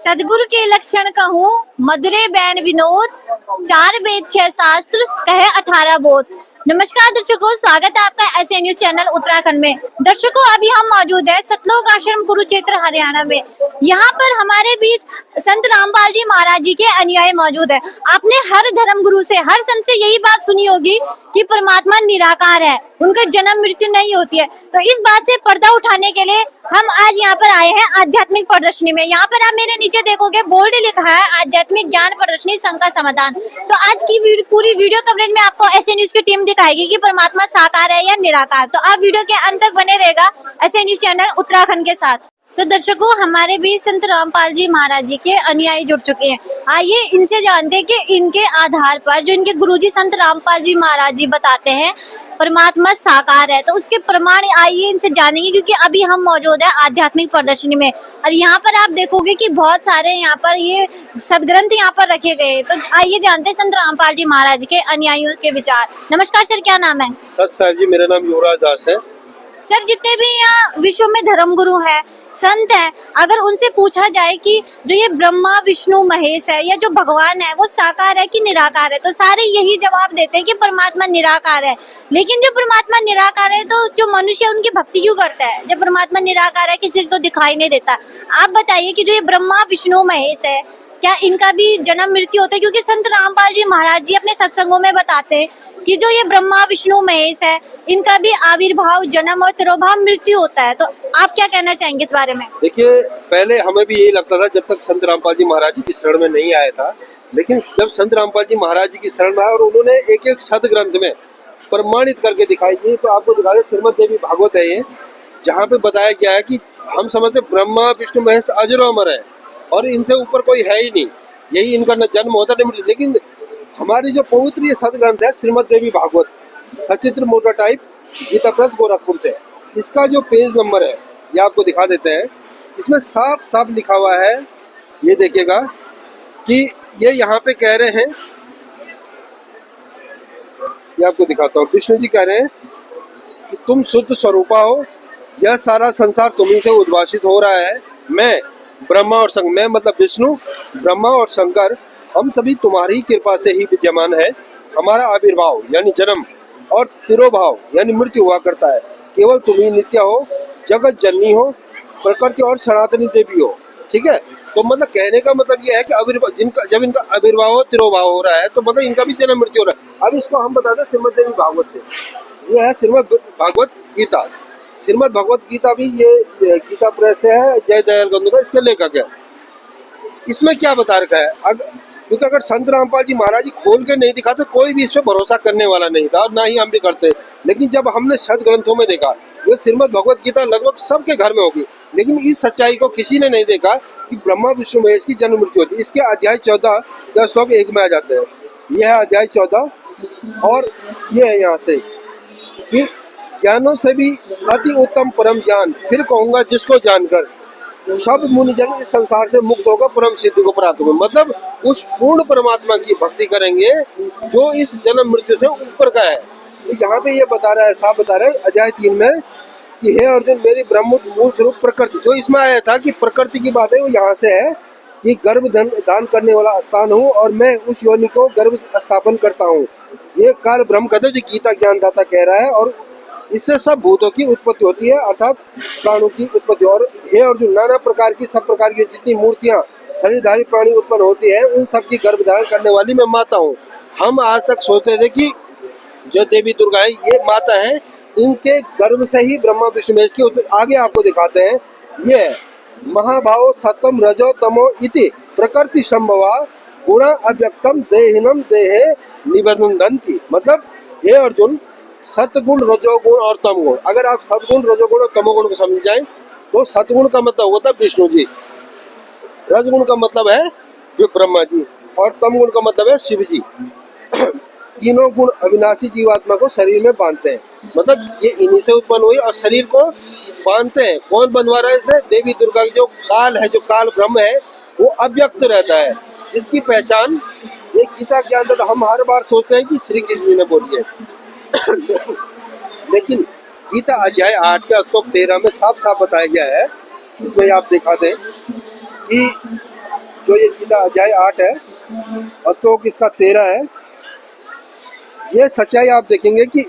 सदगुरु के लक्षण कहूँ मधुरे बैन विनोद, चार वेद छह शास्त्र कहे 18 बोध। नमस्कार दर्शकों, स्वागत है आपका एसए न्यूज चैनल उत्तराखंड में। दर्शकों, अभी हम मौजूद है सतलोक आश्रम कुरुक्षेत्र हरियाणा में। यहाँ पर हमारे बीच संत रामपाल जी महाराज जी के अनुयायी मौजूद है। आपने हर धर्म गुरु से, हर संत से यही बात सुनी होगी कि परमात्मा निराकार है, उनका जन्म मृत्यु नहीं होती है। तो इस बात से पर्दा उठाने के लिए हम आज यहाँ पर आए हैं आध्यात्मिक प्रदर्शनी में। यहाँ पर आप मेरे नीचे देखोगे बोर्ड लिखा है आध्यात्मिक ज्ञान प्रदर्शनी संघ का समाधान। तो आज की पूरी वीडियो कवरेज में आपको एसए न्यूज की टीम दिखाएगी कि परमात्मा साकार है या निराकार। तो आप वीडियो के अंत तक बने रहेगा एसए न्यूज चैनल उत्तराखंड के साथ। तो दर्शकों, हमारे बीच संत रामपाल जी महाराज जी के अनुयायी जुड़ चुके हैं। आइए इनसे जानते हैं कि इनके आधार पर जो इनके गुरुजी संत रामपाल जी महाराज जी बताते हैं परमात्मा साकार है, तो उसके प्रमाण आइए इनसे जानेंगे, क्योंकि अभी हम मौजूद है आध्यात्मिक प्रदर्शनी में। और यहाँ पर आप देखोगे कि बहुत सारे यहाँ पर ये सदग्रंथ यहाँ पर रखे गए। तो आइए जानते हैं संत रामपाल जी महाराज के अनुयायियों के विचार। नमस्कार सर, क्या नाम है? सत साहब जी, मेरा नाम युवराज दास है। सर, जितने भी यहाँ विश्व में धर्म गुरु है, संत है, अगर उनसे पूछा जाए कि जो ये ब्रह्मा विष्णु महेश है या जो भगवान है वो साकार है कि निराकार है, तो सारे यही जवाब देते हैं कि परमात्मा निराकार है। लेकिन जब परमात्मा निराकार है तो जो मनुष्य है उनकी भक्ति क्यों करता है? जब परमात्मा निराकार है, किसी को दिखाई नहीं देता। आप बताइए कि जो ये ब्रह्मा विष्णु महेश है, क्या इनका भी जन्म मृत्यु होता है? क्योंकि संत रामपाल जी महाराज जी अपने सत्संगों में बताते हैं कि जो ये ब्रह्मा विष्णु महेश है, इनका भी आविर्भाव, जन्म और तिरोभाव मृत्यु होता है। तो आप क्या कहना चाहेंगे इस बारे में? देखिए, पहले हमें भी यही लगता था जब तक संत रामपाल जी महाराज जी की शरण में नहीं आया था। लेकिन जब संत रामपाल जी महाराज जी की शरण में आया और उन्होंने एक एक सदग्रंथ में प्रमाणित करके दिखाई दी, तो आपको दिखा दे श्रीमद देवी भागवत है ये, जहाँ पे बताया गया है कि हम समझते ब्रह्मा विष्णु महेश अजर अमर है और इनसे ऊपर कोई है ही नहीं, यही इनका न जन्म होता नहीं मृत्यु। लेकिन हमारी जो पवित्र ये सदग्रंथ है श्रीमद देवी भागवत, सचित्र मोटा टाइप, गीता प्रेस गोरखपुर से, इसका जो पेज नंबर है ये आपको दिखा देते हैं। इसमें साफ साफ लिखा हुआ है, ये देखिएगा कि ये यहाँ पे कह रहे हैं, ये आपको दिखाता हूँ। विष्णु जी कह रहे हैं कि तुम शुद्ध स्वरूपा हो, यह सारा संसार तुम्ही से उद्भाषित हो रहा है। मैं ब्रह्मा और शंकर, मैं मतलब विष्णु, ब्रह्मा और शंकर, हम सभी तुम्हारी कृपा से ही विद्यमान है। हमारा आविर्भाव यानी जन्म और तिरोभाव यानी मृत्यु हुआ करता है। केवल तुम ही नित्य हो, जगत जननी हो, प्रकृति और सनातनी देवी हो। ठीक है, तो मतलब कहने का मतलब यह है कि आविर्भाव, जिनका जब इनका आविर्भाव हो, तिरोभाव हो रहा है, तो मतलब इनका भी जन्म मृत्यु हो रहा है। अब इसको हम बताते हैं श्रीमद देवी भागवत से। ये है श्रीमद भागवत गीता। श्रीमद भगवत गीता भी ये गीता प्रेस है, जय दयाल गंधु का इसका लेखक है। इसमें क्या बता रखा है? क्योंकि अगर संत रामपाल जी महाराज जी खोल के नहीं दिखाते, कोई भी इस पे भरोसा करने वाला नहीं था और ना ही हम भी करते। लेकिन जब हमने सद ग्रंथों में देखा, ये श्रीमद भगवत गीता लगभग सबके घर में होगी, लेकिन इस सच्चाई को किसी ने नहीं देखा कि ब्रह्मा विष्णु महेश की जन्म मृत्यु होती है। इसके अध्याय 14 या श्लोक 1 में आ जाते हैं। यह है अध्याय 14 और ये है यहाँ से कि ज्ञानों से भी अति उत्तम परम ज्ञान, फिर कहूंगा जिसको जानकर सब मुनिजन इस संसार से मुक्त होकर परम सिद्धि को प्राप्त होंगे। मतलब उस पूर्ण परमात्मा की भक्ति करेंगे जो इस जन्म मृत्यु से ऊपर का है। तो यहाँ पे ये बता रहा है, साफ बता रहा है अध्याय 3 में कि हे अर्जुन, मेरी ब्रह्म मूल स्वरूप प्रकृति, जो इसमें आया था कि प्रकृति की बात है, वो यहाँ से है कि गर्भ दान करने वाला स्थान हूँ और मैं उस योनि को गर्भ स्थापन करता हूँ। ये काल ब्रह्म कहते जो गीता ज्ञानदाता कह रहा है, और इससे सब भूतों की उत्पत्ति होती है, अर्थात प्राणों की उत्पत्ति। और हे अर्जुन, नाना प्रकार की, सब प्रकार की जितनी मूर्तियां शरीरधारी प्राणी उत्पन्न होती है, उन सब की गर्भ धारण करने वाली मैं माता हूँ। हम आज तक सोचते थे कि जो देवी दुर्गा है ये माता है, इनके गर्भ से ही ब्रह्मा विष्णु महेश की उत्पत्ति। आगे आपको दिखाते हैं, ये महाभाव सतम रजो तमो इति प्रकृति संभवा गुणा अव्यक्तम देहिनम देहे निबंधन्ति। मतलब हे अर्जुन, सतगुण रजोगुण और तमगुण, अगर आप सतगुण रजोगुण और तमोगुण को समझ जाएं तो सतगुण का मतलब होता है विष्णु जी, रजगुण का मतलब है जो ब्रह्मा जी, और तमगुण का मतलब है शिव जी। तीनों गुण अविनाशी जीवात्मा को शरीर में बांधते हैं। मतलब ये इन्हीं से उत्पन्न हुई और शरीर को बांधते हैं। कौन बनवा रहा है इसे? देवी दुर्गा। जो काल है, जो काल ब्रह्म है, वो अव्यक्त रहता है, जिसकी पहचान ये गीता के अंदर हम हर बार सोचते हैं कि श्री कृष्ण ने बोली है। लेकिन गीता अध्याय 8 के श्लोक 13 में साफ साफ बताया गया है, इसमें आप दिखा दें कि गीता अध्याय 8 है और श्लोक इसका 13 है। ये सच्चाई आप देखेंगे कि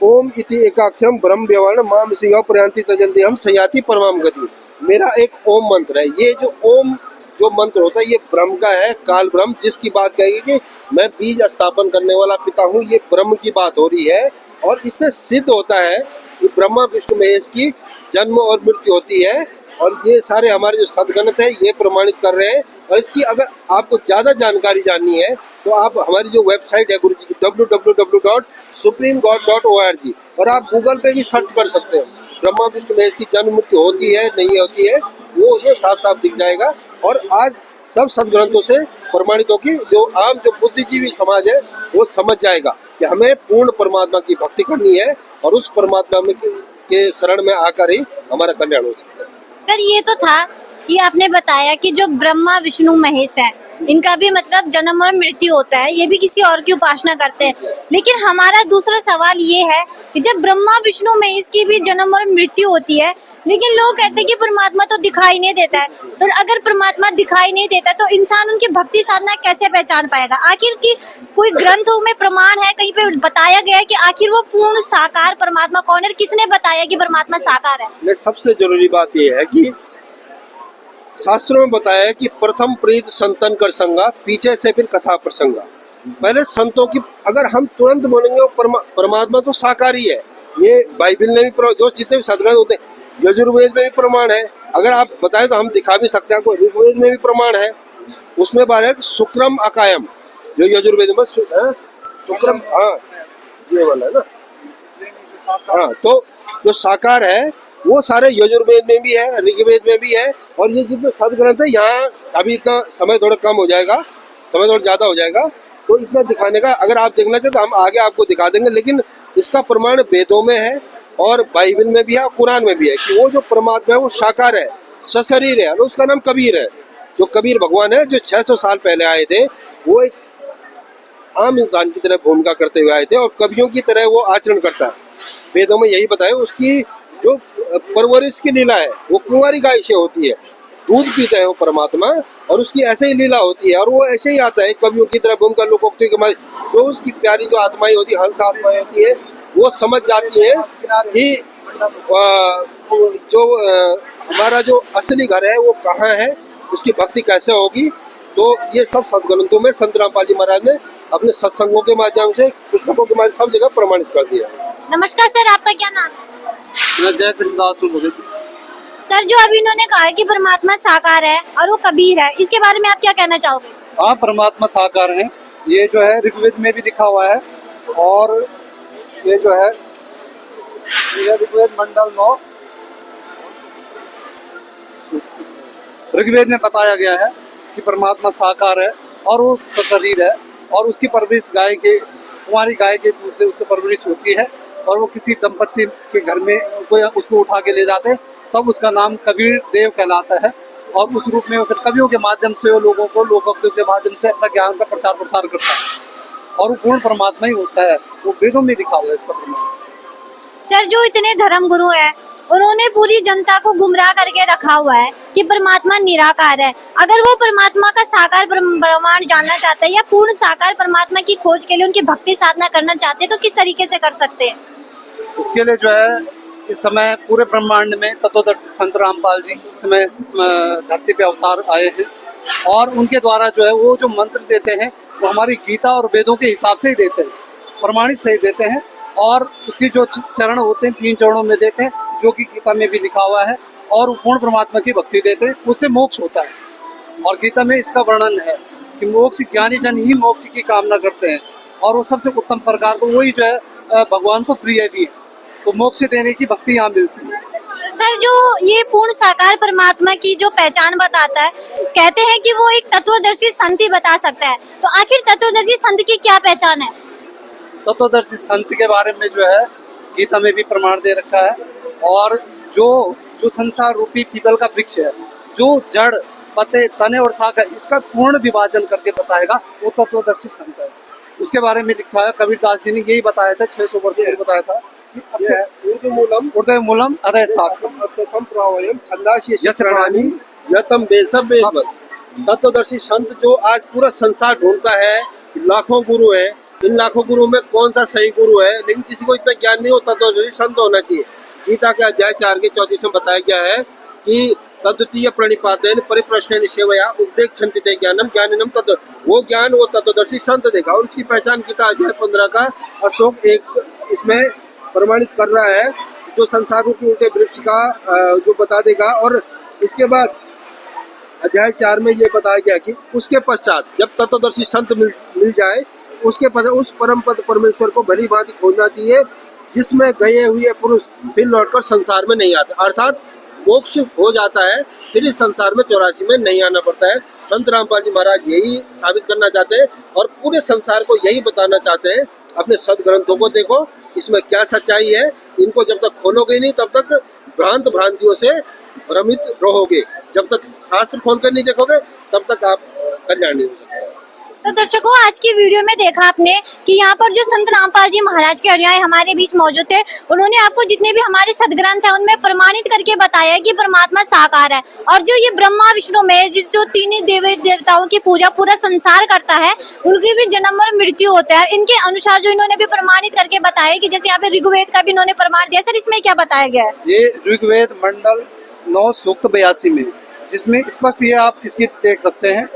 ओम इति एकाक्षरम ब्रह्म व्यवहार माम शिवा प्रयांति तजंती हम सयाति परमाम गति। मेरा एक ओम मंत्र है। ये जो ओम जो मंत्र होता है ये ब्रह्म का है, काल ब्रह्म, जिसकी बात कहेगी कि मैं बीज स्थापन करने वाला पिता हूँ। ये ब्रह्म की बात हो रही है और इससे सिद्ध होता है कि ब्रह्मा विष्णु महेश की जन्म और मृत्यु होती है। और ये सारे हमारे जो सदग्रंथ है ये प्रमाणित कर रहे हैं। और इसकी अगर आपको ज़्यादा जानकारी जाननी है तो आप हमारी जो वेबसाइट है गुरु जी की www.supremegod.org और आप गूगल पे भी सर्च कर सकते हैं। ब्रह्मा विष्णु महेश की जन्म मृत्यु होती है नहीं होती है वो उसमें साफ साफ दिख जाएगा। और आज सब सदग्रंथों से प्रमाणित होगी। जो आम जो बुद्धिजीवी समाज है वो समझ जाएगा कि हमें पूर्ण परमात्मा की भक्ति करनी है और उस परमात्मा में के शरण में आकर ही हमारा कल्याण हो सकता है। सर ये तो था कि आपने बताया कि जो ब्रह्मा विष्णु महेश है इनका भी मतलब जन्म और मृत्यु होता है, ये भी किसी और की उपासना करते हैं। लेकिन हमारा दूसरा सवाल ये है कि जब ब्रह्मा विष्णु महेश की भी जन्म और मृत्यु होती है लेकिन लोग कहते हैं कि परमात्मा तो दिखाई नहीं देता है, तो अगर परमात्मा दिखाई नहीं देता तो इंसान उनकी भक्ति साधना कैसे पहचान पाएगा? आखिर की कोई ग्रंथों में प्रमाण है, कहीं पे बताया गया है कि आखिर वो पूर्ण साकार परमात्मा कौन है? किसने बताया कि परमात्मा साकार है? सबसे जरूरी बात यह है कि शास्त्रों में बताया है कि प्रथम प्रीत संतन कर संगा, पीछे से फिर कथा प्रसंगा। पहले संतों की अगर हम तुरंत बोलेंगे वो परमात्मा तो साकार ही है। ये बाइबल में भी जो जितने भी सदग्रंथ होते हैं, यजुर्वेद में भी प्रमाण है। अगर आप बताएं तो हम दिखा भी सकते हैं आपको। ऋग्वेद में भी प्रमाण है, उसमें बात है शुक्रम अकायम, जो यजुर्वेद में शुक्रम, हाँ ये वाला है ना, हाँ। तो जो साकार है वो सारे यजुर्वेद में भी है, ऋग्वेद में भी है। और ये जितने सदग्रंथ है यहाँ अभी इतना समय थोड़ा कम हो जाएगा, समय थोड़ा ज़्यादा हो जाएगा, तो इतना दिखाने का अगर आप देखना चाहते तो हम आगे आपको दिखा देंगे। लेकिन इसका प्रमाण वेदों में है और बाइबल में भी है और कुरान में भी है कि वो जो परमात्मा है वो साकार है, सशरीर है। और उसका नाम कबीर है। जो कबीर भगवान है जो 600 साल पहले आए थे, वो एक आम इंसान की तरह भूमिका करते हुए आए थे और कवियों की तरह वो आचरण करता है। वेदों में यही बताया। उसकी जो परवरिश की लीला है वो कुंवारी गाय से होती है, दूध पीता है वो परमात्मा और उसकी ऐसे ही लीला होती है और वो ऐसे ही आता है कवियों की तरह भूमिका लोकोक्ति के माध्यम। जो उसकी प्यारी जो आत्माएं होती है, हंस आत्माएं होती है, वो समझ जाती है कि जो हमारा जो असली घर है वो कहाँ है, उसकी भक्ति कैसे होगी। तो ये सब सदग्रंथों में संत रामपाल जी महाराज ने अपने सत्संगों के माध्यम से, पुस्तकों के माध्यम से सब जगह प्रमाणित कर दिया। नमस्कार सर, आपका क्या नाम है? जय कृष्णदास। सर जो अभी इन्होंने कहा है कि परमात्मा साकार है और वो कबीर है, इसके बारे में आप क्या कहना चाहोगे? हाँ, परमात्मा साकार है। ये जो है ऋग्वेद में भी लिखा हुआ है और ये जो है ये ऋग्वेद मंडल 9 ऋग्वेद में बताया गया है कि परमात्मा साकार है और वो सशरीर है और उसकी परवरिश गाय के, कुंवारी गाय के दूध से उसकी परवरिश होती है और वो किसी दंपत्ति के घर में कोई उसको उठा के ले जाते हैं, तब उसका नाम कबीर देव कहलाता है। और उस रूप में वो फिर कवियों के माध्यम से वो लोगों को लोकोक्ति के माध्यम से अपना ज्ञान का प्रचार प्रसार करता है और वो पूर्ण परमात्मा ही होता है। वो वेदों में लिखा हुआ है इसका प्रमाण। सर जो इतने धर्म गुरु हैं उन्होंने पूरी जनता को गुमराह करके रखा हुआ है कि परमात्मा निराकार है। अगर वो परमात्मा का साकार प्रमाण जानना चाहते हैं या पूर्ण साकार परमात्मा की खोज के लिए उनकी भक्ति साधना करना चाहते हैं तो किस तरीके से कर सकते हैं? इसके लिए जो है इस समय पूरे ब्रह्मांड में तत्वदर्शी संत रामपाल जी इस समय धरती पे अवतार आए हैं और उनके द्वारा जो है वो जो मंत्र देते हैं वो हमारी गीता और वेदों के हिसाब से ही देते हैं, प्रमाणित से ही देते हैं। और उसकी जो चरण होते हैं 3 चरणों में देते हैं, जो कि गीता में भी लिखा हुआ है। और पूर्ण परमात्मा की भक्ति देते हैं, उससे मोक्ष होता है। और गीता में इसका वर्णन है कि मोक्ष ज्ञानी जन ही मोक्ष की कामना करते हैं और वो सबसे उत्तम प्रकार को वही जो है भगवान को प्रिय भी है। तो मोक्ष देने की भक्ति यहाँ मिलती है। सर जो ये पूर्ण साकार परमात्मा की जो पहचान बताता है, कहते हैं कि वो एक तत्वदर्शी संत ही बता सकता है, तो आखिर तत्वदर्शी संत की क्या पहचान है? तत्वदर्शी संत के बारे में जो है गीता में भी प्रमाण दे रखा है। और जो संसार रूपी पीपल का वृक्ष है, जो जड़, पत्ते, तने और शाखा, इसका पूर्ण विभाजन करके बताएगा, वो तत्वदर्शी संत है। उसके बारे में लिखा है, कबीरदास जी ने यही बताया था 600 वर्ष पहले बताया था। ऊर्ध्वमूलम अधः शाखम तत्वदर्शी संत जो आज पूरा संसार ढूंढता है कि लाखों गुरु हैं, इन लाखों गुरु में कौन सा सही गुरु है, लेकिन किसी को इतना ज्ञान नहीं होता, तत्वदर्शी संत होना चाहिए। गीता के अध्याय 4 के 34 में बताया गया है कि तद्वितीय प्रणिपातेन परिप्रश्नेन सेवया उपदेक्षन्ति ज्ञानम ज्ञानिनम तत्व, वो ज्ञान वो तत्वदर्शी संत देगा। और उसकी पहचान गीता अध्याय 15 का श्लोक 1 इसमें प्रमाणित कर रहा है, जो संसार रूपी उल्टे वृक्ष का जो बता देगा। और इसके बाद अध्याय 4 में ये बताया गया कि उसके पश्चात जब तत्वदर्शी संत मिल जाए, उसके पश्चात उस परम पद परमेश्वर को भली भांति खोजना चाहिए, जिसमें गए हुए पुरुष फिर लौटकर संसार में नहीं आते, अर्थात मोक्ष हो जाता है, फिर इस संसार में 84 में नहीं आना पड़ता है। संत रामपाल जी महाराज यही साबित करना चाहते हैं और पूरे संसार को यही बताना चाहते हैं। अपने सदग्रंथों को देखो, इसमें क्या सच्चाई है, इनको जब तक खोलोगे नहीं तब तक भ्रांतियों से भ्रमित रहोगे। जब तक शास्त्र खोलकर नहीं देखोगे तब तक आप कल्याण नहीं हो सकते। तो दर्शकों, आज की वीडियो में देखा आपने कि यहाँ पर जो संत रामपाल जी महाराज के अनुयायी हमारे बीच मौजूद थे, उन्होंने आपको जितने भी हमारे सदग्रंथ है उनमें प्रमाणित करके बताया कि परमात्मा साकार है, और जो ये ब्रह्मा विष्णु महेश जो तीन देवी देवताओं की पूजा पूरा संसार करता है, उनकी भी जन्म और मृत्यु होता है। इनके अनुसार जो इन्होंने भी प्रमाणित करके बताया कि जैसे यहाँ पे ऋग्वेद का भी इन्होंने प्रमाण दिया। सर, इसमें क्या बताया गया है? ये ऋग्वेद मंडल 9 सूक्त 82 में, जिसमें स्पष्ट ये आप इसकी देख सकते हैं,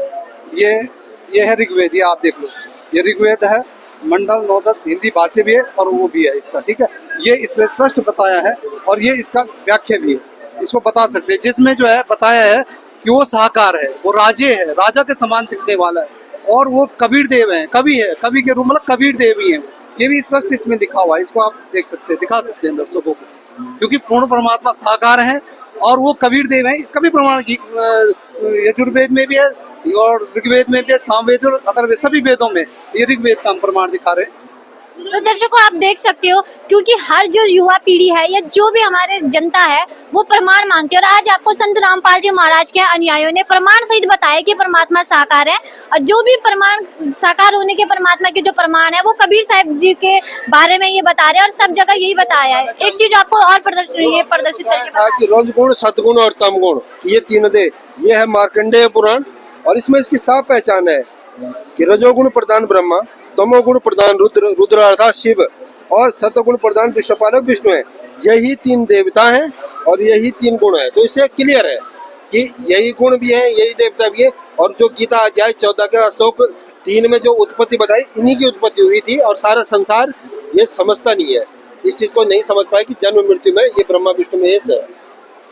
ये है ऋग्वेद, ये आप देख लो, ये ऋग्वेद है मंडल 9-10, हिंदी भाषा भी है और वो भी है इसका, ठीक है। ये इसमें स्पष्ट बताया है और ये इसका व्याख्या भी है, इसको बता सकते हैं, जिसमें जो है बताया है कि वो साकार है, वो राजे है, राजा के समान दिखने वाला है, और वो कबीर देव है, कवि है, कवि के रूप मतलब कबीर देव ही है। ये भी स्पष्ट इसमें लिखा हुआ है, इसको आप देख सकते हैं, दिखा सकते हैं दर्शकों को, क्योंकि पूर्ण परमात्मा साकार है और वो कबीर देव है। इसका भी प्रमाण यजुर्वेद में भी है और ऋग्वेद में भी है, सामवेद और अथर्ववेद, सभी वेदों में ये ऋग्वेद का हम प्रमाण दिखा रहे हैं। तो दर्शकों, आप देख सकते हो, क्योंकि हर जो युवा पीढ़ी है या जो भी हमारे जनता है वो प्रमाण मांगते हैं, और आज आपको संत रामपाल जी महाराज के अनुयायियों ने प्रमाण सहित बताया कि परमात्मा साकार है। और जो भी प्रमाण साकार होने के परमात्मा के जो प्रमाण है वो कबीर साहब जी के बारे में ये बता रहे हैं, और सब जगह यही बताया है। एक चीज आपको और प्रदर्शित करके बताया, रजगुण सतगुण और तमगुण, ये तीनों दे, ये है मार्कंडेय पुराण, और इसमें इसकी साफ पहचान है कि रजोगुण प्रधान ब्रह्मा, तमोगुण प्रधान रुद्र अर्थात शिव, और सतगुण प्रधान विश्वपालक विष्णु है। यही 3 देवता हैं और यही 3 गुण है। तो इससे क्लियर है कि यही गुण भी है, यही देवता भी है। और जो गीता अध्याय 14 के श्लोक 3 में जो उत्पत्ति बताई, इन्हीं की उत्पत्ति हुई थी, और सारा संसार ये समझता नहीं है, इस चीज को नहीं समझ पाए कि जन्म मृत्यु में ये ब्रह्मा विष्णु महेश है।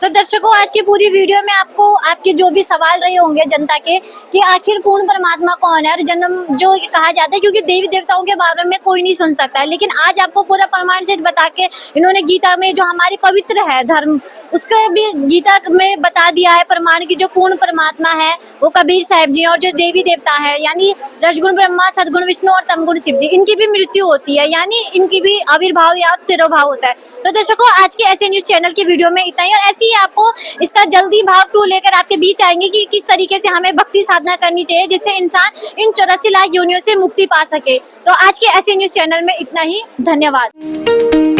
तो दर्शकों, आज की पूरी वीडियो में आपको आपके जो भी सवाल रहे होंगे जनता के कि आखिर पूर्ण परमात्मा कौन है, और जन्म जो कहा जाता है, क्योंकि देवी देवताओं के बारे में कोई नहीं सुन सकता है, लेकिन आज आपको पूरा प्रमाण से बता के इन्होंने गीता में जो हमारी पवित्र है धर्म, उसका भी गीता में बता दिया है प्रमाण की जो पूर्ण परमात्मा है वो कबीर साहब जी, और जो देवी देवता है यानी रजगुण ब्रह्मा, सदगुण विष्णु और तमगुण शिव जी, इनकी भी मृत्यु होती है, यानी इनकी भी आविर्भाव या तिरोभाव होता है। तो दर्शकों, आज के ऐसे न्यूज चैनल की वीडियो में इतना ही, और ऐसे ही आपको इसका जल्दी भाग 2 लेकर आपके बीच आएंगे कि किस तरीके से हमें भक्ति साधना करनी चाहिए जिससे इंसान इन 84 लाख योनियों से मुक्ति पा सके। तो आज के ऐसे न्यूज चैनल में इतना ही, धन्यवाद।